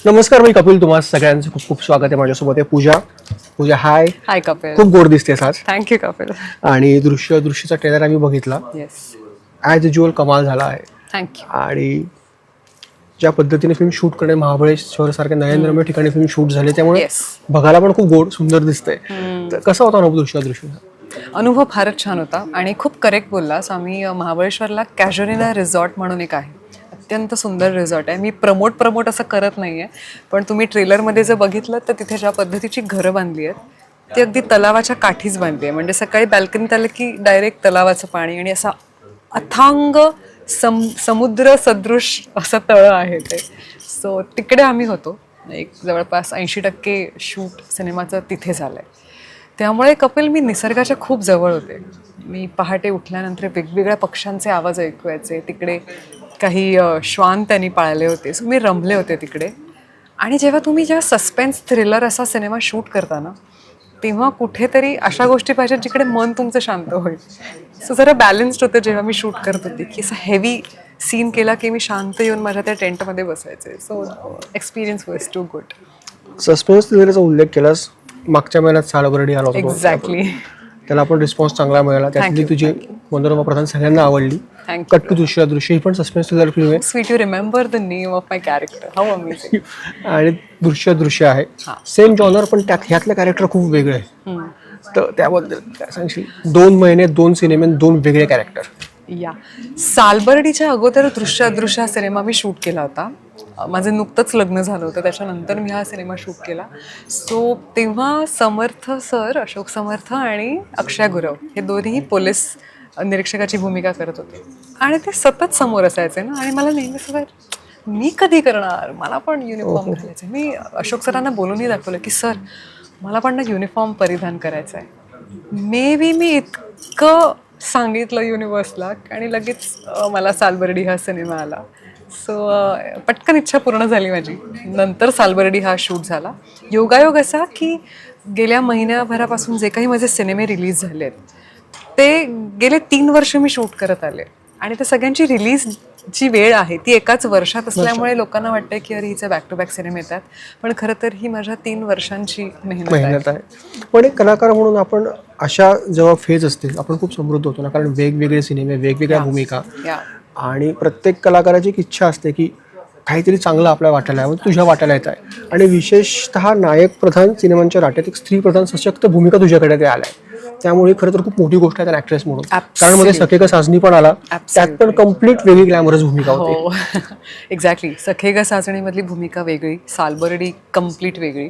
नमस्कार, मी कपिल. तुम्हा सगळ्यांचं खूप खूप स्वागत आहे. माझ्यासोबत आहे पूजा. पूजा, हाय. हाय कपिल. खूप गोड दिसतेस आज. थँक्यू कपिल. आणि दृश्यचा ट्रेलर आम्ही बघितला. येस, ॲज युज्युअल कमाल झाला आहे. थँक्यू. आणि ज्या पद्धतीने फिल्म शूट करणे, महाबळेश्वर सारख्या नयनरम्य ठिकाणी फिल्म शूट झाले, त्यामुळे येस, बघायला पण खूप गोड सुंदर दिसतंय. तर कसा होता अनुभव दृश्य? अनुभव फारच छान होता आणि खूप करेक्ट बोललास. आम्ही महाबळेश्वरला कॅज्युअलिना रिसॉर्ट म्हणून एक आहे, अत्यंत सुंदर रिसॉर्ट आहे. मी प्रमोट असं करत नाही आहे, पण तुम्ही ट्रेलरमध्ये जर बघितलं तर तिथे ज्या पद्धतीची घरं बांधली आहेत ती अगदी तलावाच्या काठीच बांधली आहे. म्हणजे सकाळी बॅल्कनीत आलं की डायरेक्ट तलावाचं पाणी आणि असा अथांग समुद्र सदृश असं तळं आहे ते. सो तिकडे आम्ही होतो. एक जवळपास 80% शूट सिनेमाचं तिथे झालं आहे. त्यामुळे कपिल, मी निसर्गाच्या खूप जवळ होते. मी पहाटे उठल्यानंतर वेगवेगळ्या पक्ष्यांचे आवाज ऐकू यायचे. तिकडे काही श्वान त्यांनी पाळले होते. सो मी रमले होते तिकडे. आणि जेव्हा सस्पेन्स थ्रिलर असा सिनेमा शूट करता ना, तेव्हा कुठेतरी अशा गोष्टी पाहिजेत जिकडे मन तुमचं शांत होईल. सो जरा बॅलन्स्ड होतं जेव्हा मी शूट करत होते, की असं हेवी सीन केला की मी शांत येऊन माझ्या त्या टेंटमध्ये बसायचे. So experience was too good. Suspense थ्रिलरचा उल्लेख केलास. मागच्या महिन्यात सालबर्डी आला होता. एक्झॅक्टली. त्याला पण रिस्पॉन्स चांगला मिळाला. त्यातली तुझी मनोरमा प्रधान सगळ्यांना आवडली. कट्टू दृश्य ही पण सस्पेन्स थ्रिलर फिल्म आहे. Sweet, you remember the name of my character. How amazing. आणि दृश्य आहे. सेम जॉनर, पण ह्यातलं कॅरेक्टर खूप वेगळं आहे. तर त्याबद्दल काय सांगशील? 2 महिने 2 सिनेमे 2 वेगळे कॅरेक्टर. या सालबर्डीच्या अगोदर दृश्य हा सिनेमा मी शूट केला होता. माझं नुकतंच लग्न झालं होतं, त्याच्यानंतर मी हा सिनेमा शूट केला. सो तेव्हा समर्थ सर, अशोक समर्थ आणि अक्षय गुरव हे दोन्ही पोलीस निरीक्षकाची भूमिका करत होते. आणि ते सतत समोर असायचे ना, आणि मला नेहमी असं मी कधी करणार, मला पण युनिफॉर्म घालायचं. मी अशोक सरांना बोलूनही दाखवलं की सर, मला पण ना युनिफॉर्म परिधान करायचं आहे. मे बी मी इतकं सांगितलं युनिव्हर्सला आणि लगेच मला सालबर्डी हा सिनेमा आला. सो पटकन इच्छा पूर्ण झाली माझी. नंतर सालबर्डी हा शूट झाला. योगायोग असा की गेल्या महिन्याभरापासून जे काही माझे सिनेमे रिलीज झाले आहेत ते गेले 3 वर्ष मी शूट करत आले. आणि त्या सगळ्यांची रिलीजची वेळ आहे ती एकाच वर्षात असल्यामुळे लोकांना वाटतं की अरे हिचे बॅक टू बॅक सिनेमे येतात, पण खरं तर ही माझ्या 3 वर्षांची मेहनत आहे. पण एक कलाकार म्हणून आपण अशा जेव्हा फेज असते, आपण खूप समृद्ध होतो ना, कारण वेगवेगळे सिनेमे, वेगवेगळ्या भूमिका. आणि प्रत्येक कलाकाराची एक इच्छा असते की काहीतरी चांगलं आपल्या वाटायला आहे, तुझ्या वाटायला येत आहे. आणि विशेषतः नायक प्रधान सिनेमांच्या राट्यात एक स्त्री प्रधान सशक्त भूमिका तुझ्याकडे ते आल्या आहे. त्यामुळे खरं तर खूप मोठी गोष्ट आहे त्या ॲक्ट्रेस म्हणून. कारण मध्ये सखे ग साजनी पण आला, त्यात पण कम्प्लीट वेगळी ग्लॅमरस भूमिका होती. एक्झॅक्टली. सखे ग साजणीमधली भूमिका वेगळी, सालबर्डी कम्प्लीट वेगळी,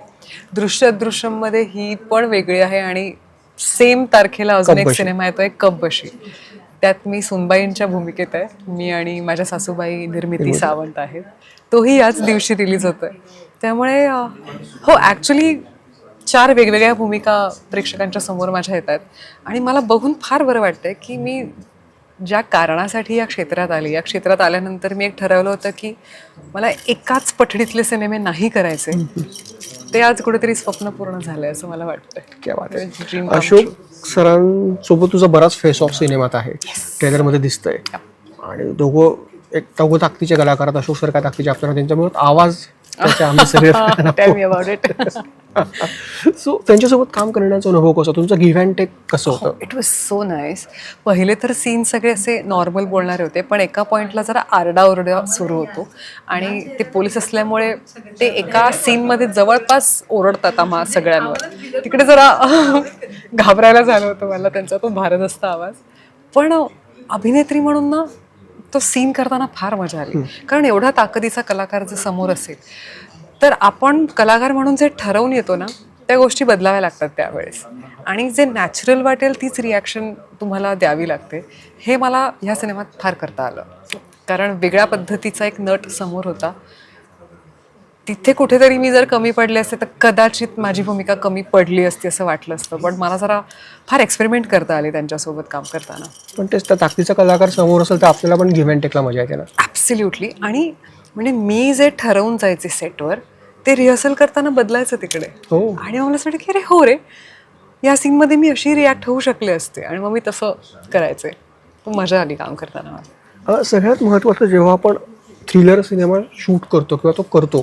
दृश्यमध्ये ही पण वेगळी आहे. आणि सेम तारखेला अजून एक सिनेमा येतोय, कब्बशी. त्यात मी सुनबाईंच्या भूमिकेत आहे. मी आणि माझ्या सासूबाई निर्मिती सावंत आहेत. तोही याच दिवशी रिलीज होतोय. त्यामुळे हो, ॲक्च्युली 4 वेगवेगळ्या भूमिका प्रेक्षकांच्या समोर माझ्या येत आहेत. आणि मला बघून फार बरं वाटतंय की मी ज्या कारणासाठी या क्षेत्रात आल्यानंतर मी एक ठरवलं होतं की मला एकाच पठडीतले सिनेमे नाही करायचे. ते आज कुठेतरी स्वप्न पूर्ण झालंय असं मला वाटतंय. अशोक सरांसोबत तुझा बराच फेस ऑफ सिनेमात आहे, ट्रेलरमध्ये दिसतंय. आणि दोघं ताकदीचे कलाकार. अशोक सर काय ताकदीचे आपल्याला, त्यांच्यामुळे आवाज सो त्यांच्यासोबत काम करण्याचा अनुभव कसा, तुमचा गिव्ह अँड टेक कसं होतं? It was so nice. पहिले तर सीन सगळे असे नॉर्मल बोलणारे होते, पण एका पॉईंटला जरा आरडाओरडा सुरू होतो. आणि ते पोलीस असल्यामुळे ते एका सीनमध्ये जवळपास ओरडतात आम्हा सगळ्यांवर. तिकडे जरा घाबरायला झालं होतं मला त्यांचा तो भारदस्त आवाज. पण अभिनेत्री म्हणून ना तो सीन करताना फार मजा आली. कारण एवढा ताकदीचा कलाकार जर समोर असेल तर आपण कलाकार म्हणून जे ठरवून येतो ना, त्या गोष्टी बदलाव्या लागतात त्यावेळेस. आणि जे नॅचरल वाटेल तीच रिॲक्शन तुम्हाला द्यावी लागते. हे मला ह्या सिनेमात फार करता आलं. कारण वेगळ्या पद्धतीचा एक नट समोर होता. तिथे कुठेतरी मी जर कमी पडले असते तर कदाचित माझी भूमिका कमी पडली असती असं वाटलं असतं. पण मला जरा फार एक्सपेरिमेंट करता आले त्यांच्यासोबत काम करताना. पण तेच त्या ताकदीचा कलाकार समोर असेल तर आपल्याला पण गिव्ह अँड टेकला मजा येते ना. ॲब्सल्युटली. आणि म्हणजे मी जे ठरवून जायचे सेटवर ते रिहर्सल करताना बदलायचं तिकडे. आणि मला असं वाटतं की अरे हो रे, या सीनमध्ये मी अशी रिॲक्ट होऊ शकले असते. आणि मग मी तसं करायचे. मजा आली काम करताना. सगळ्यात महत्त्वाचं, जेव्हा आपण थ्रिलर सिनेमा शूट करतो किंवा तो करतो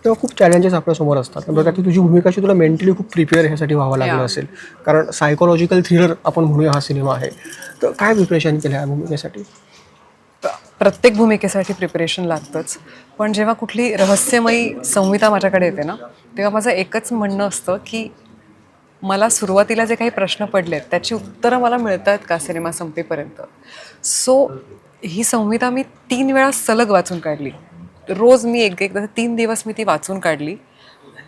तेव्हा खूप चॅलेंजेस आपल्यासमोर असतात. बघा ती तुझी भूमिकाशी तुला मेंटली खूप प्रिपेअर ह्यासाठी व्हावं लागलं असेल, कारण सायकोलॉजिकल थ्रिलर आपण म्हणूया हा सिनेमा आहे. तर काय प्रिपरेशन केलं या भूमिकेसाठी? प्रत्येक भूमिकेसाठी प्रिपरेशन लागतंच, पण जेव्हा कुठली रहस्यमयी संहिता माझ्याकडे येते ना, तेव्हा माझं एकच म्हणणं असतं की मला सुरुवातीला जे काही प्रश्न पडले आहेत त्याची उत्तरं मला मिळत आहेत का सिनेमा संपेपर्यंत. सो ही संहिता मी 3 वेळा सलग वाचून काढली. रोज मी एकदा 3 दिवस मी ती वाचून काढली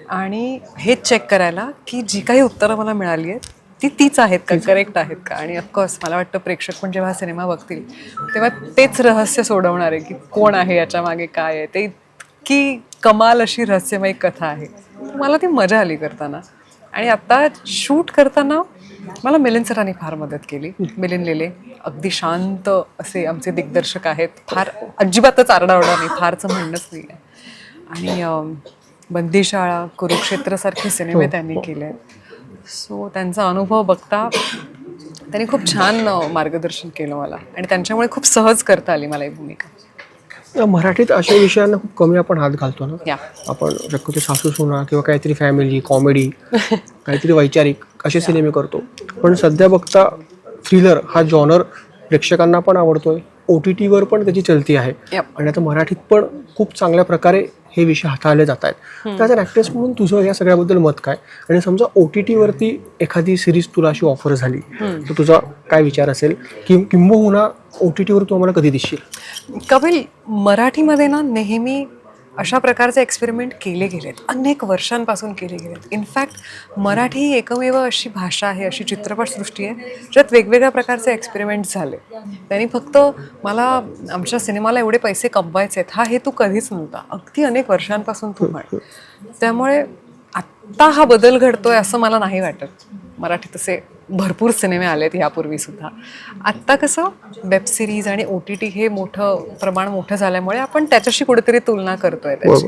आणि हेच चेक करायला की जी काही उत्तरं मला मिळाली आहेत ती तीच आहेत का, करेक्ट आहेत का. आणि ऑफकोर्स मला वाटतं प्रेक्षक पण जेव्हा हा सिनेमा बघतील तेव्हा तेच रहस्य सोडवणार आहे की कोण आहे याच्या मागे, काय आहे ते. इतकी कमाल अशी रहस्यमयी कथा आहे, मला ती मजा आली करताना. आणि आता शूट करताना मला मिलिंद सरांनी फार मदत केली. मिलिंद लेले अगदी शांत असे आमचे दिग्दर्शक आहेत, फार अजिबातच आरडाओरडा नाही, फारचं म्हणणंच नाही आहे. आणि बंदीशाळा, कुरुक्षेत्रसारखे सिनेमे त्यांनी केले. सो त्यांचा अनुभव बघता त्यांनी खूप छान मार्गदर्शन केलं मला आणि त्यांच्यामुळे खूप सहज करता आली मला ही भूमिका. मराठीत अशा विषयांना खूप कमी आपण हात घालतो ना. या आपण शक्यतो सासू सुना किंवा काहीतरी फॅमिली कॉमेडी काहीतरी वैचारिक असे सिनेमे करतो. पण सध्या बघता थ्रिलर हा जॉनर प्रेक्षकांना पण आवडतोय, OTTवर पण त्याची चलती आहे. आणि आता मराठीत पण खूप चांगल्या प्रकारे हे विषय हाताळले जात आहेत. तर ॲज अन ॲक्ट्रेस म्हणून तुझं या सगळ्याबद्दल मत काय? आणि समजा OTTवरती एखादी सिरीज तुला अशी ऑफर झाली तर तुझा काय विचार असेल? किंबहुना OTTवर तू आम्हाला कधी दिसशील? कपिल, मराठीमध्ये ना नेहमी अशा प्रकारचे एक्सपेरिमेंट केले गेलेत, अनेक वर्षांपासून केले गेलेत. इनफॅक्ट मराठी ही एकमेव अशी भाषा आहे, अशी चित्रपटसृष्टी आहे ज्यात वेगवेगळ्या प्रकारचे एक्सपेरिमेंट झाले. त्यांनी फक्त मला आमच्या सिनेमाला एवढे पैसे कमवायचे आहेत हा हेतू कधीच नव्हता, अगदी अनेक वर्षांपासून तू म्हण. त्यामुळे आत्ता हा बदल घडतोय असं मला नाही वाटत. मराठीत असे भरपूर सिनेमे आलेत यापूर्वी सुद्धा. आत्ता कसं वेब सिरीज आणि OTT हे प्रमाण मोठं झाल्यामुळे आपण त्याच्याशी कुठेतरी तुलना करतोय त्याची.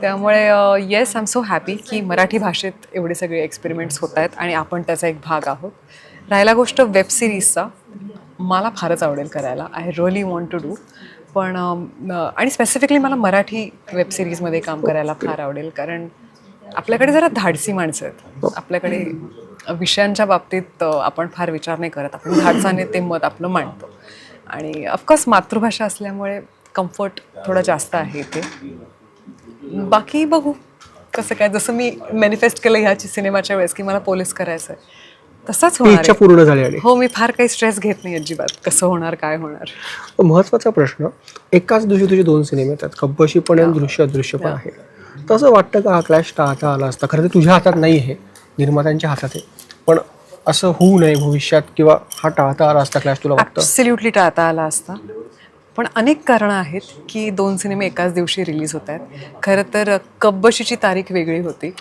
त्यामुळे yes, I am so happy की मराठी भाषेत एवढे सगळे एक्सपेरिमेंट्स होत आहेत आणि आपण त्याचा एक भाग आहोत. राहिला गोष्ट वेब सिरीजचा, मला फारच आवडेल करायला. I really want to do. पण आणि स्पेसिफिकली मला मराठी वेब सिरीजमध्ये काम करायला फार आवडेल, कारण आपल्याकडे जरा धाडसी माणसं आहेत. आपल्याकडे विषयांच्या बाबतीत आपण फार विचार नाही करत, आपण धाडसाने ते मत आपलं मांडतो. आणि ऑफकोर्स मातृभाषा असल्यामुळे कम्फर्ट थोडं जास्त आहे इथे. बाकी बघू कसं काय. जसं मी मॅनिफेस्ट केलं ह्या सिनेमाच्या वेळेस की मला पोलीस करायचं आहे, तसाच होणार इच्छा पूर्ण झाली आहे. हो, मी फार काही स्ट्रेस घेत नाही अजिबात, कसं होणार काय होणार. महत्त्वाचा प्रश्न, एकाच दिवशी तुझे 2 सिनेमे येतात, कब्बशी पण आणि दृश्य अदृश्य पण आहे. तसं वाटतं का हा क्लॅश टाळता आला असता? खरं तर तुझ्या हातात नाही आहे, निर्मात्यांच्या हातात आहे. पण असं होऊ नये भविष्यात किंवा हा टाळता आला असता क्लॅश, तुला वाटतं? ॲब्सोल्युटली टाळता आला असता, पण अनेक कारणं आहेत की 2 सिनेमे एकाच दिवशी रिलीज होत आहेत. खरं तर कब्बशीची तारीख वेगळी होती,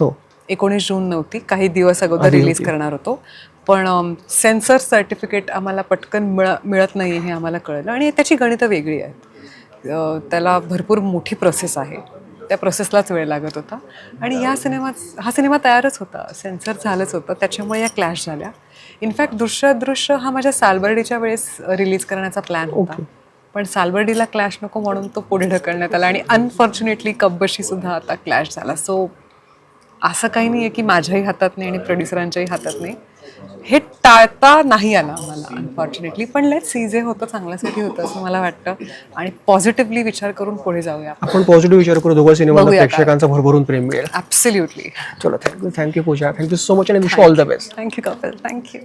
19 जून नव्हती, काही दिवस अगोदर रिलीज करणार होतो. पण सेन्सर सर्टिफिकेट आम्हाला पटकन मिळत नाही हे आम्हाला कळलं आणि त्याची गणितं वेगळी आहेत. त्याला भरपूर मोठी प्रोसेस आहे, त्या प्रोसेसलाच वेळ लागत होता. आणि हा सिनेमा तयारच होता, सेन्सर झालंच होतं, त्याच्यामुळे या क्लॅश झाल्या. इनफॅक्ट दृश्य हा माझ्या सालबर्डीच्या वेळेस रिलीज करण्याचा प्लॅन होता, पण सालबर्डीला क्लॅश नको म्हणून तो पुढे ढकलण्यात आला. आणि अनफॉर्च्युनेटली कब्बशी सुद्धा आता क्लॅश झाला. सो असं काही नाही आहे की माझ्याही हातात नाही आणि प्रोड्युसरांच्याही हातात नाही. हे टाळता नाही आलं आम्हाला अनफॉर्च्युनेटली, पण लेट्स सी, जे होतं चांगल्यासाठी होतं असं मला वाटतं. आणि पॉझिटिव्हली विचार करून पुढे जाऊया. आपण पॉझिटिव्ह विचार करू, दोघं सिनेमाला प्रेक्षकांचा भरभरून प्रेम मिळेल. ॲब्सोल्युटली. चलो, थँक्यू पूजा, थँक्यू सो मच आणि wish all the best. Thank you Kapil, thank you.